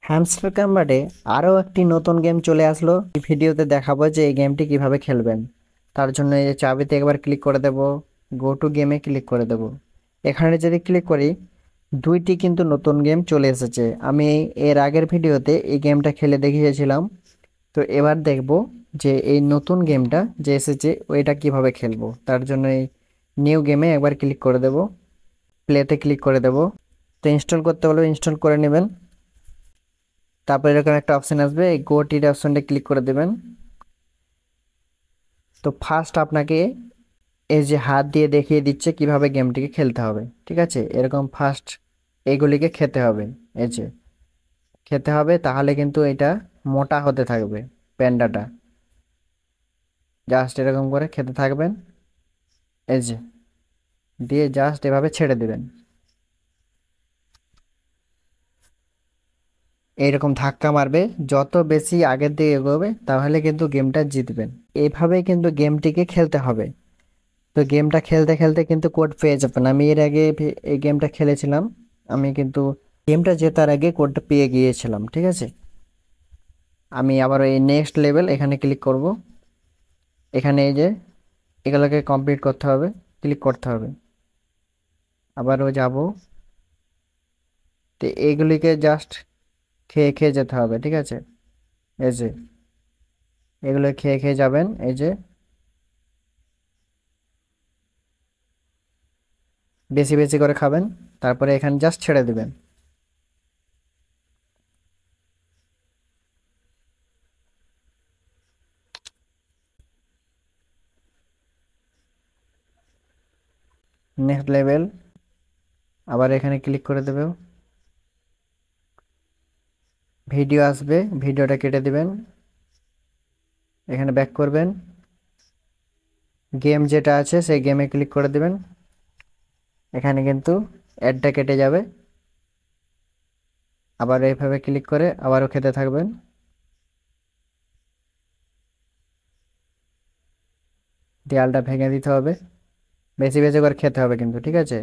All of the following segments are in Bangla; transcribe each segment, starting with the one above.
হ্যামস্টার কম্বাটে আরও একটি নতুন গেম চলে আসলো। এই ভিডিওতে দেখাবো যে এই গেমটি কিভাবে খেলবেন। তার জন্য এই যে চাবিতে একবার ক্লিক করে দেব, গো টু গেমে ক্লিক করে দেব। এখানে যদি ক্লিক করি, দুইটি কিন্তু নতুন গেম চলে এসেছে। আমি এর আগের ভিডিওতে এই গেমটা খেলে দেখিয়েছিলাম। তো এবার দেখব যে এই নতুন গেমটা যে এসেছে ওইটা কিভাবে খেলবো। তার জন্য এই নিউ গেমে একবার ক্লিক করে দেব, প্লেতে ক্লিক করে দেব। তো ইনস্টল করতে বলবে, ইনস্টল করে নেবেন। তারপর এরকম একটা অপশন আসবে, এই গো টির অপশনটা ক্লিক করে দেবেন। তো ফার্স্ট আপনাকে এই যে হাত দিয়ে দেখিয়ে দিচ্ছে কিভাবে গেমটিকে খেলতে হবে, ঠিক আছে। এরকম ফার্স্ট এইগুলিকে খেতে হবে, এই যে খেতে হবে, তাহলে কিন্তু এটা মোটা হতে থাকবে প্যান্ডাটা। জাস্ট এরকম করে খেতে থাকবেন, এই যে দিয়ে জাস্ট এভাবে ছেড়ে দিবেন। এইরকম ধাক্কা মারবে, যত বেশি আগের দিকে এগোবে তাহলে কিন্তু গেমটা জিতবেন। এইভাবেই কিন্তু গেমটিকে খেলতে হবে। তো গেমটা খেলতে খেলতে কিন্তু কোড পেয়ে যাবেন। আমি এর আগে এই গেমটা খেলেছিলাম, আমি কিন্তু গেমটা জেতার আগে কোডটা পেয়ে গিয়েছিলাম, ঠিক আছে। আমি আবার এই নেক্সট লেভেল এখানে ক্লিক করব। এখানে এই যে এগুলোকে কমপ্লিট করতে হবে, ক্লিক করতে হবে, আবারও যাব। তো এইগুলিকে জাস্ট খেয়ে খেয়ে যেতে হবে, ঠিক আছে। এই যে এগুলো খেয়ে খেয়ে যাবেন, এই যে বেশি বেশি করে খাবেন, তারপরে এখানে জাস্ট ছেড়ে দিবেন। নেক্সট লেভেল, আবার এখানে ক্লিক করে দেবে। ভিডিও আসবে, ভিডিওটা কেটে দিবেন, এখানে ব্যাক করবেন, গেম যেটা আছে সেই গেমে ক্লিক করে দিবেন। এখানে কিন্তু অ্যাডটা কেটে যাবে। আবার এইভাবে ক্লিক করে আবারও খেতে থাকবেন। দেয়ালটা ভেঙে দিতে হবে, বেশি বেশি করে খেতে হবে কিন্তু, ঠিক আছে।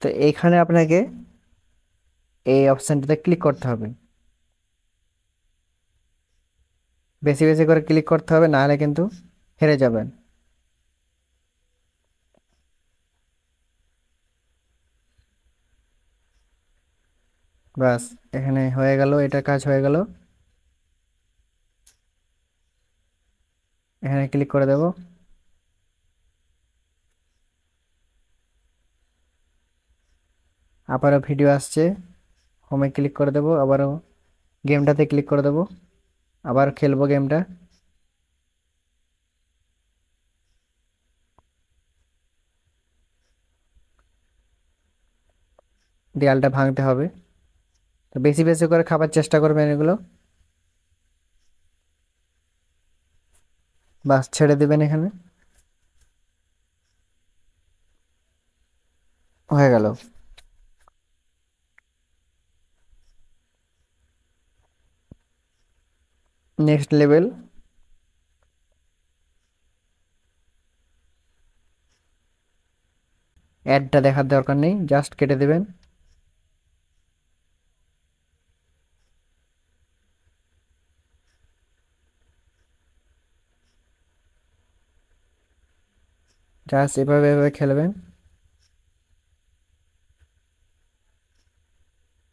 তো এইখানে আপনাকে এই অপশানটাতে ক্লিক করতে হবে, বেশি বেশি করে ক্লিক করতে হবে, নাহলে কিন্তু হেরে যাবেন। বাস, এখানে হয়ে গেল, এটা কাজ হয়ে গেল। এখানে ক্লিক করে দেব। আবারও ভিডিও আসছে, হোমে ক্লিক করে দেব, আবারও গেমটাতে ক্লিক করে দেব, আবার খেলবো গেমটা। দেয়ালটা ভাঙতে হবে। তো বেশি বেশি করে খাবার চেষ্টা করবেন এগুলো। বাস, ছেড়ে দিবেন এখানে, হয়ে গেল। নেক্সট লেভেল, অ্যাডটা দেখার দরকার নেই, জাস্ট কেটে দিবেন। জাস্ট এভাবে এভাবে খেলবেন,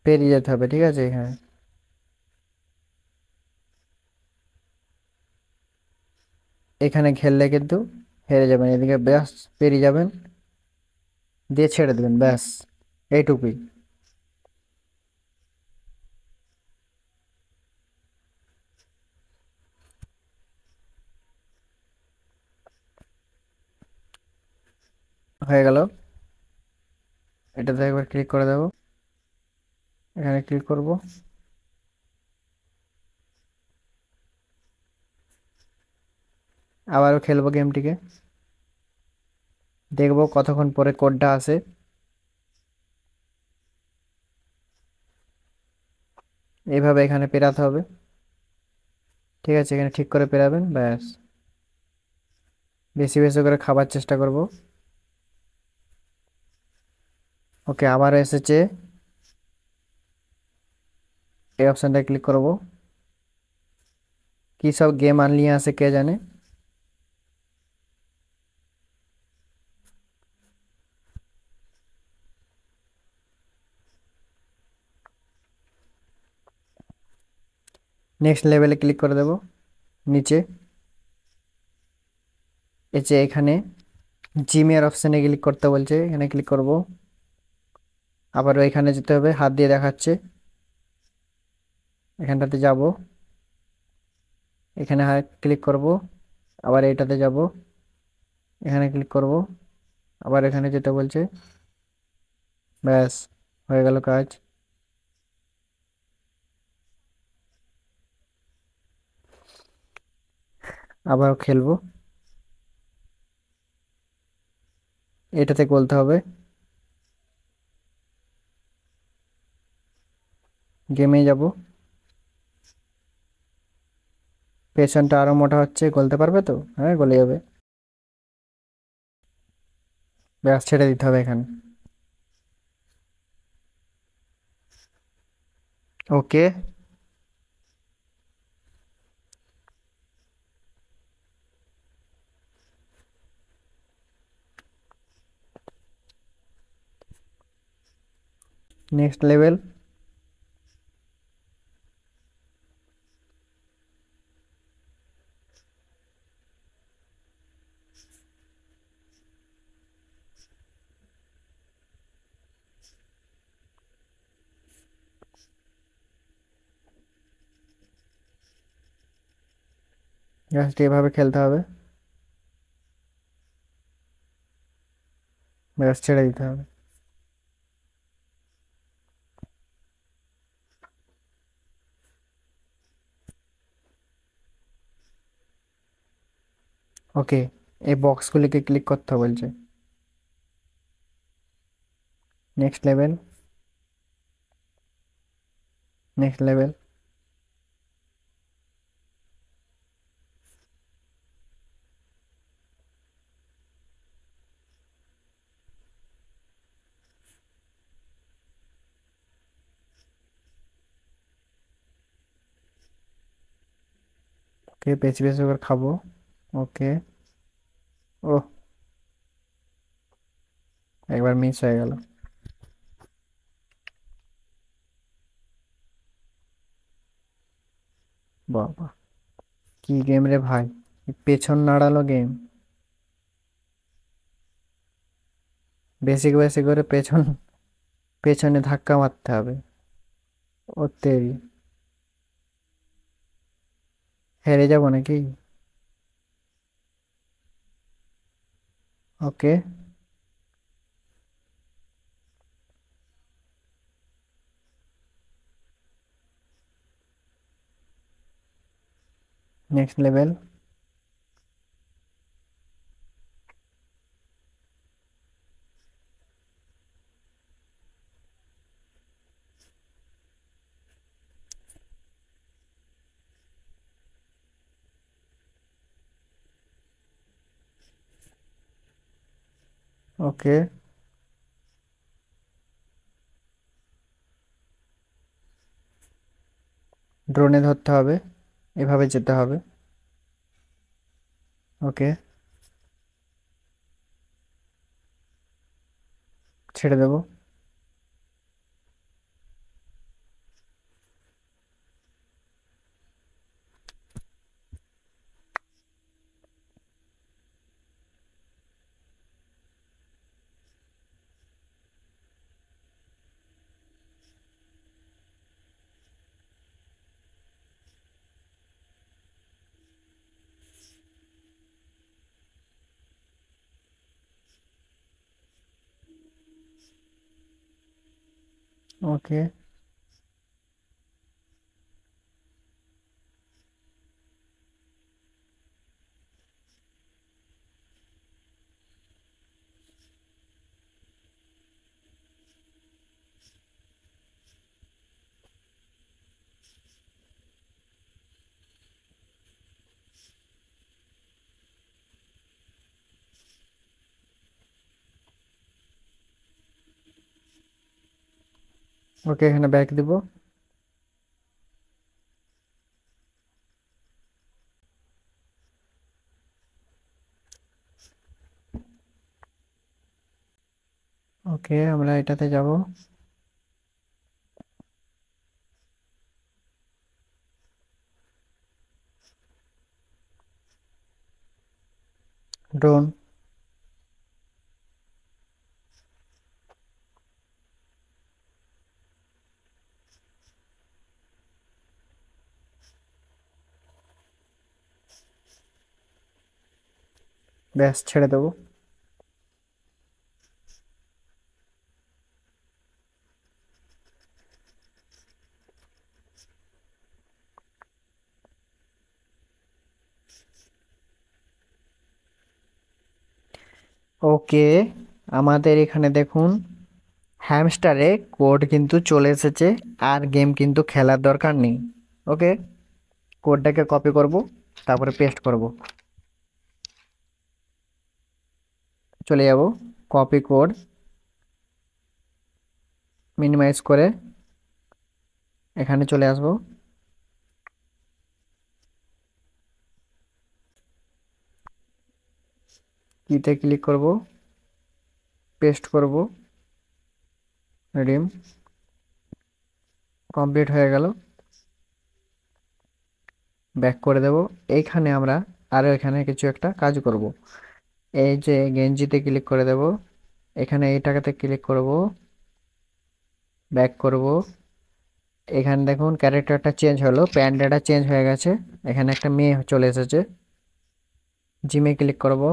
পেরিয়ে যেতে হবে, ঠিক আছে। হ্যাঁ, এখানে খেললে কিন্তু হেরে যাবেন, এদিকে ব্যাস পেরিয়ে যাবেন, দিয়ে ছেড়ে দেবেন, ব্যাস এইটুকুই। হয়ে গেল। এটাতে একবার ক্লিক করে দেব, এখানে ক্লিক করব, আবারও খেলবো গেমটিকে, দেখবো কতক্ষণ পরে কোডটা আসে। এইভাবে এখানে পেরাতে হবে, ঠিক আছে। এখানে ঠিক করে পেরাবেন, ব্যাস বেশি বেশি করে খাবার চেষ্টা করব। ওকে, আবার এসেছে। এই অপশানটা ক্লিক করব। কি সব গেম আনলিয়ে আছে কে জানে। নেক্সট লেভেলে ক্লিক করে দেব। নিচে এই যে এখানে জিমের অপশানে ক্লিক করতে বলছে, এখানে ক্লিক করব। আবারও এখানে যেতে হবে, হাত দিয়ে দেখাচ্ছে। এখানটাতে যাব, এখানে ক্লিক করব। আবার এটাতে যাব, এখানে ক্লিক করব। আবার এখানে যেতে বলছে। ব্যাস, হয়ে গেল কাজ। আবার খেলবো। এটাতে বলতে হবে। গেমে যাব। পেছনটা আরো মোটা হচ্ছে, গলতে পারবে তো? হ্যাঁ, গলে যাবে। ব্যাস, ছেড়ে দিতে হবে এখানে। ওকে। Next level. জাস্ট এভাবে খেলতে হবে। ব্যাস, ছেড়ে দিতে হবে। ওকে, এই বক্সগুলিকে ক্লিক করতে বলছে। Next level. Next level. Okay, বেশি বেশি করে খাবো। ওকে। ও, একবার মিস হয়ে গেল। বাবা, কি গেম রে ভাই! পেছন নাড়ালো গেম। বেশি বেশি করে পেছনে ধাক্কা মারতে হবে। ও তেরি! হেরে যাব নাকি? ওকে। Next level. ওকে, ড্রোনে ধরতে হবে, এভাবে যেতে হবে। ওকে, ছেড়ে দেব। ওকে, ওকে, এখানে ব্যাক দিব। ওকে, আমরা এটাতে যাব। ড্রোন। ব্যাস, ছেড়ে দেবো। ওকে, আমাদের এখানে দেখুন হ্যামস্টারে কোড কিন্তু চলে এসেছে, আর গেম কিন্তু খেলার দরকার নেই। ওকে, কোডটাকে কপি করব, তারপরে পেস্ট করব। চলে যাব, কপি কোড, মিনিমাইজ করে এখানে চলে আসব। কিতে ক্লিক করব, পেস্ট করব, রিডিম। কমপ্লিট হয়ে গেল। ব্যাক করে দেব। এইখানে আমরা আরও এখানে কিছু একটা কাজ করব। এই যে গেঞ্জিতে ক্লিক করে দেব, এখানে এই টাকাতে ক্লিক করব, ব্যাক করব। এখানে দেখুন ক্যারেক্টারটা চেঞ্জ হলো, প্যান্ডাটা চেঞ্জ হয়ে গেছে, এখানে একটা মেয়ে চলে এসেছে। জিমে ক্লিক করব।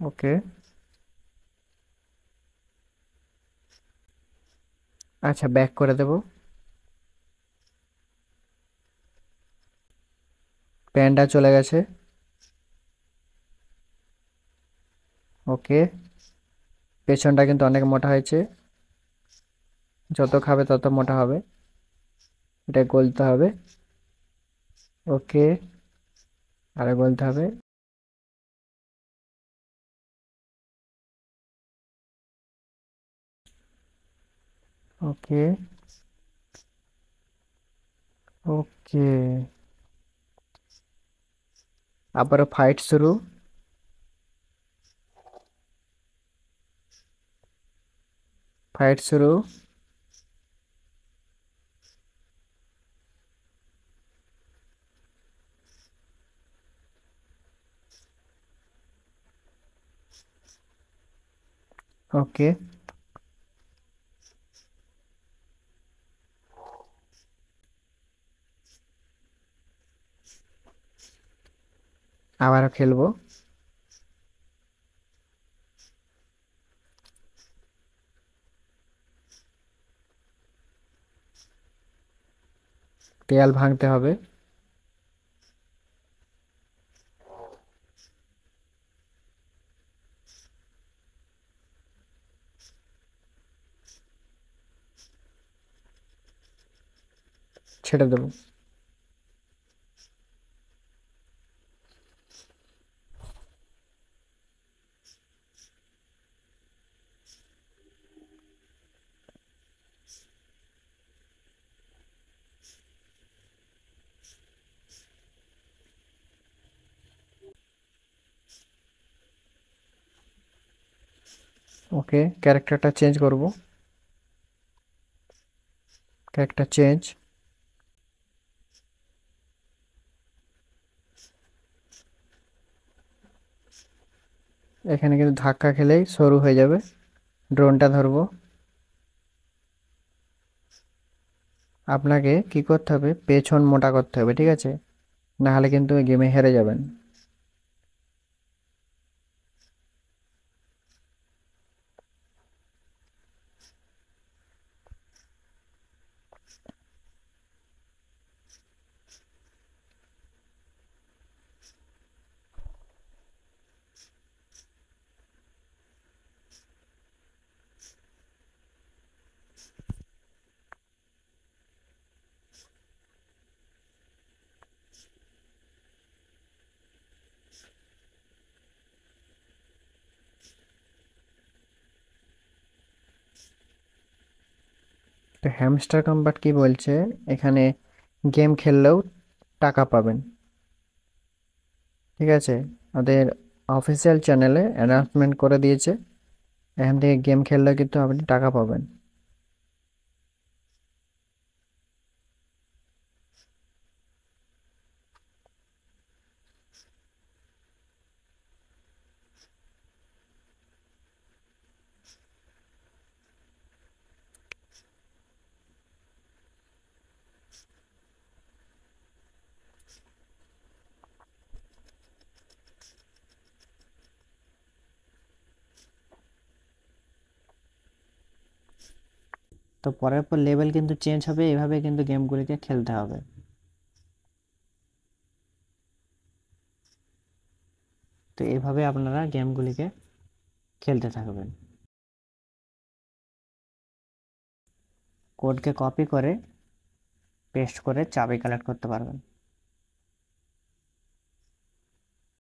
ওকে, আচ্ছা, ব্যাক করে দেব। প্যান্ডা চলে গেছে। ওকে, পেছনটা কিন্তু অনেক মোটা হয়েছে, যত খাবে তত মোটা হবে, এটা গলতে হবে। ওকে, আরো গলতে হবে। ওকে। ওকে, আবারও ফাইট শুরু। ফাইট শুরু। ওকে, আবারও খেলবো। দেয়াল ভাঙতে হবে। ছেড়ে দেবো। ওকে, ক্যারেক্টারটা চেঞ্জ করব। Character change. এখানে কিন্তু ধাক্কা খেলেই শুরু হয়ে যাবে। ড্রোনটা ধরবো। আপনাকে কি করতে হবে, পেছন মোটা করতে হবে, ঠিক আছে? না হলে কিন্তু গেমে হেরে যাবেন। তো হ্যামস্টার কম্বাট কি বলছে, এখানে গেম খেললেও টাকা পাবেন। ঠিক আছে, ওদের অফিসিয়াল চ্যানেলে অ্যানাউন্সমেন্ট করে দিয়েছে, এখান থেকে গেম খেললে কিন্তু আপনি টাকা পাবেন। তো পরের পর লেভেল কিন্তু চেঞ্জ হবে, এভাবে কিন্তু গেমগুলিকে খেলতে হবে। তো এভাবে আপনারা গেমগুলিকে খেলতে থাকবেন। কোডকে কপি করে পেস্ট করে চাবি কালেক্ট করতে পারবেন।